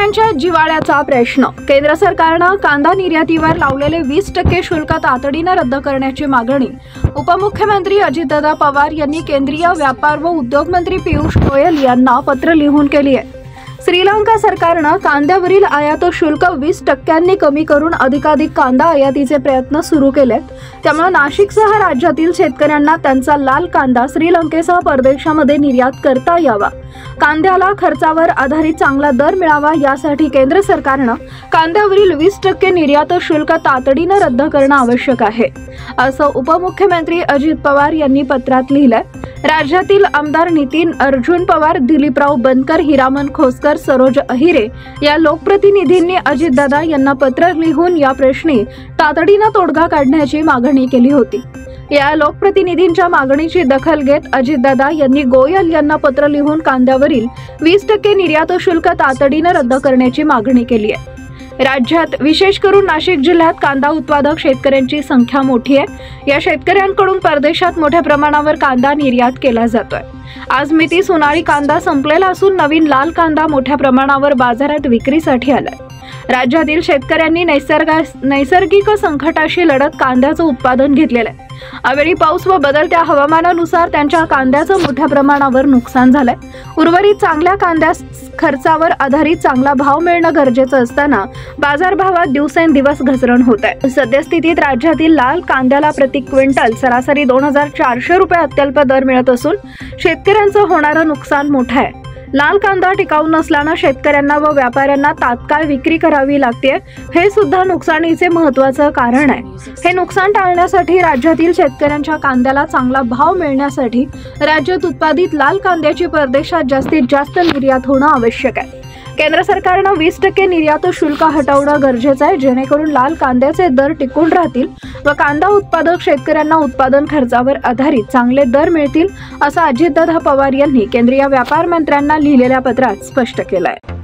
शेतकऱ्यांच्या जिव्हाळ्याचा प्रश्न। केंद्र सरकारने कांदा निर्यातीवर लावलेले 20% शुल्क तातडीने रद्द करण्याची मागणी उपमुख्यमंत्री अजितदादा पवार यांनी केंद्रीय व्यापार व उद्योग मंत्री पियुष गोयल यांना पत्र लिहून केली आहे। श्रीलंका सरकारने कांद्यावरील आयात शुल्क 20% कमी करून अधिकाधिक कांदा आयातीचे प्रयत्न सुरू केलेत। त्यामुळे नाशिकसह राज्यातील शेतकऱ्यांना त्यांचा लाल कांदा श्रीलंकेसह परदेशामध्ये निर्यात करता यावा, कांद्याला खर्चावर आधारित चांगला दर मिळावा यासाठी केंद्र सरकारने कांद्यावरील 20% निर्यात शुल्क तातडीने रद्द करणे आवश्यक आहे, असं उपमुख्यमंत्री अजित पवार यांनी पत्रात लिहिलंय। राज्यातील आमदार नितीन अर्जुन पवार, दिलीपराव बनकर, हिरामन खोसकर, सरोज अहिरे या लोकप्रतिनिधींनी अजितदादा यांना पत्र लिहून या प्रश्नी तातडीने तोडगा काढण्याची मागणी केली होती। या लोकप्रतिनिधींच्या मागणीची दखल घेत अजितदादा यांनी गोयल यांना पत्र लिहून कांद्यावरील 20% निर्यात शुल्क तातडीने रद्द करण्याची मागणी केली आहे। राज्यात विशेष करून नाशिक जिल्ह्यात कांदा उत्पादक शेतकऱ्यांची संख्या मोठी आहे। या शेतकऱ्यांकडून परदेशात मोठ्या प्रमाणावर कांदा निर्यात केला जातोय। आज मिती उन्हाळी कांदा संपलेला असून नवीन लाल कांदा मोठ्या प्रमाणावर बाजारात विक्रीसाठी आलाय। राज्यातील शेतकऱ्यांनी नैसर्गिक संकटाशी लढत कांद्याचं उत्पादन घेतलेलं आहे। अवेळी पाऊस व बदलत्या हवामानानुसार त्यांच्या कांद्याचं मोठ्या प्रमाणावर नुकसान झालंय। उर्वरित चांगल्या कांद्यास खर्चावर आधारित चांगला भाव मिळणं गरजेचं असताना बाजारभावात दिवसेंदिवस घसरण होत आहे। सद्यस्थितीत राज्यातील लाल कांद्याला प्रति क्विंटल सरासरी 2400 रुपये अत्यल्प दर मिळत असून शेतकऱ्यांचं होणारं नुकसान मोठं आहे। लाल कांदा टिकाऊ नसल्याने शेतकऱ्यांना व व्यापाऱ्यांना तात्काळ विक्री करावी लागते, हे सुद्धा नुकसानीचे महत्त्वाचं कारण आहे। हे नुकसान टाळण्यासाठी राज्यातील शेतकऱ्यांच्या कांद्याला चांगला भाव मिळण्यासाठी राज्यात उत्पादित लाल कांद्याची परदेशात जास्तीत जास्त निर्यात होणं आवश्यक आहे। केंद्र सरकारने 20% निर्यात शुल्क हटवणं गरजेचं आहे, जेणेकरून लाल कांद्याचे दर टिकून राहतील व कांदा उत्पादक शेतकऱ्यांना उत्पादन खर्चावर आधारित चांगले दर मिळतील, असं अजितदादा पवार यांनी केंद्रीय व्यापार मंत्र्यांना लिहिलेल्या पत्रात स्पष्ट केलं आहे।